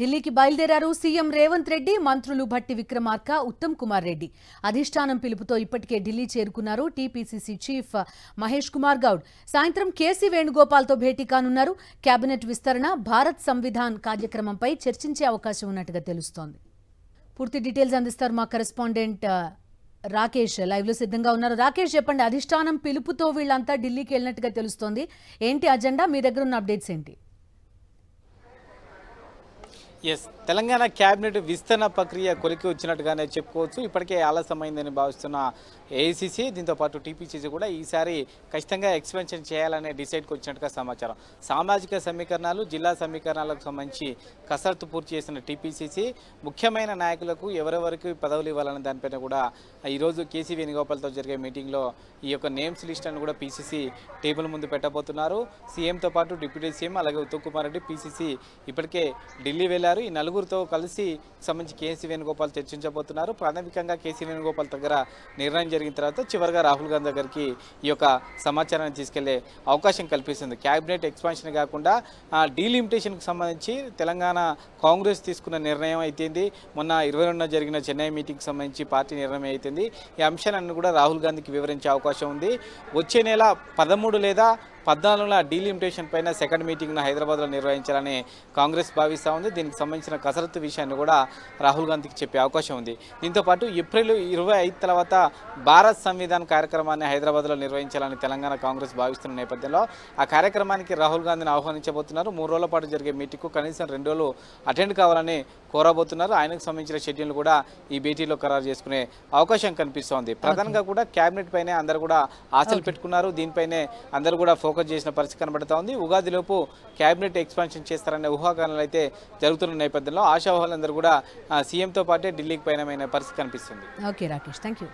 ఢిల్లీకి బయలుదేరారు సీఎం రేవంత్ రెడ్డి, మంత్రులు భట్టి విక్రమార్క, ఉత్తమ్ కుమార్ రెడ్డి. అధిష్టానం పిలుపుతో ఇప్పటికే ఢిల్లీ చేరుకున్నారు టీపీసీసీ చీఫ్ మహేష్ కుమార్ గౌడ్. సాయంత్రం కేసీ వేణుగోపాల్తో భేటీ కానున్నారు. కేబినెట్ విస్తరణ, భారత్ సంవిధాన్ కార్యక్రమంపై చర్చించే అవకాశం ఉన్నట్టుగా తెలుస్తోంది. పూర్తి డీటెయిల్స్ అందిస్తారు మా కరెస్పాండెంట్ రాకేష్. లైవ్ లో సిద్ధంగా ఉన్నారు. రాకేష్, చెప్పండి, అధిష్టానం పిలుపుతో వీళ్ళంతా ఢిల్లీకి వెళ్ళినట్టుగా తెలుస్తోంది. ఏంటి అజెండా? మీ దగ్గర ఉన్న అప్డేట్స్ ఏంటి? తెలంగాణ క్యాబినెట్ విస్తరణ ప్రక్రియ కొలికి వచ్చినట్టుగానే చెప్పుకోవచ్చు. ఇప్పటికే ఆలస్యమైందని భావిస్తున్న ఏఐసీసీ, దీంతోపాటు టీపీసీసీ కూడా ఈసారి ఖచ్చితంగా ఎక్స్పెన్షన్ చేయాలనే డిసైడ్కి వచ్చినట్టుగా సమాచారం. సామాజిక సమీకరణాలు, జిల్లా సమీకరణాలకు సంబంధించి కసరత్తు పూర్తి చేసిన టీపీసీసీ ముఖ్యమైన నాయకులకు ఎవరెవరికి పదవులు ఇవ్వాలనే దానిపైన కూడా ఈరోజు కేసీ వేణుగోపాల్తో జరిగే మీటింగ్లో ఈ యొక్క నేమ్స్ లిస్ట్ అని కూడా పీసీసీ టేబుల్ ముందు పెట్టబోతున్నారు. సీఎంతో పాటు డిప్యూటీ సీఎం అలాగే ఉత్తమ్ కుమార్ రెడ్డి పీసీసీ ఇప్పటికే ఢిల్లీ వెళ్లారు. ఈ నలుగురితో కలిసి సంబంధించి కేసీ వేణుగోపాల్ చర్చించబోతున్నారు. ప్రాథమికంగా కేసీ వేణుగోపాల్ దగ్గర నిర్ణయం జరిగిన తర్వాత చివరిగా రాహుల్ గాంధీ దగ్గరికి ఈ యొక్క సమాచారాన్ని తీసుకెళ్లే అవకాశం కల్పిస్తుంది. క్యాబినెట్ ఎక్స్పాన్షన్ కాకుండా డీలిమిటేషన్కి సంబంధించి తెలంగాణ కాంగ్రెస్ తీసుకున్న నిర్ణయం అయితేంది, మొన్న 22న జరిగిన చెన్నై మీటింగ్కి సంబంధించి పార్టీ నిర్ణయం అయితేంది, ఈ అంశాలన్నీ కూడా రాహుల్ గాంధీకి వివరించే అవకాశం ఉంది. వచ్చే నెల 13 లేదా 14న డీలిమిటేషన్ పైన సెకండ్ మీటింగ్ను హైదరాబాద్లో నిర్వహించాలని కాంగ్రెస్ భావిస్తూ ఉంది. దీనికి సంబంధించిన కసరత్తు విషయాన్ని కూడా రాహుల్ గాంధీకి చెప్పే అవకాశం ఉంది. దీంతోపాటు ఏప్రిల్ 25 తర్వాత భారత్ సంవిధాన్ కార్యక్రమాన్ని హైదరాబాద్లో నిర్వహించాలని తెలంగాణ కాంగ్రెస్ భావిస్తున్న నేపథ్యంలో ఆ కార్యక్రమానికి రాహుల్ గాంధీని ఆహ్వానించబోతున్నారు. 3 రోజుల పాటు జరిగే మీటింగ్కు కనీసం 2 రోజులు అటెండ్ కావాలని కోరబోతున్నారు. ఆయనకు సంబంధించిన షెడ్యూల్ కూడా ఈ భేటీలో ఖరారు చేసుకునే అవకాశం కనిపిస్తోంది. ప్రధానంగా కూడా క్యాబినెట్ పైనే అందరూ కూడా ఆశలు పెట్టుకున్నారు. దీనిపైనే అందరూ కూడా ఫోకస్ చేసిన పరిస్థితి కనబడతా ఉంది. ఉగాదిలోపు క్యాబినెట్ ఎక్స్పాన్షన్ చేస్తారనే ఊహాగానాలు అయితే జరుగుతున్న నేపథ్యంలో ఆశావాహులందరూ కూడా సీఎంతో పాటే ఢిల్లీకి పయనమైన పరిస్థితి కనిపిస్తుంది. Okay Rakesh, thank you.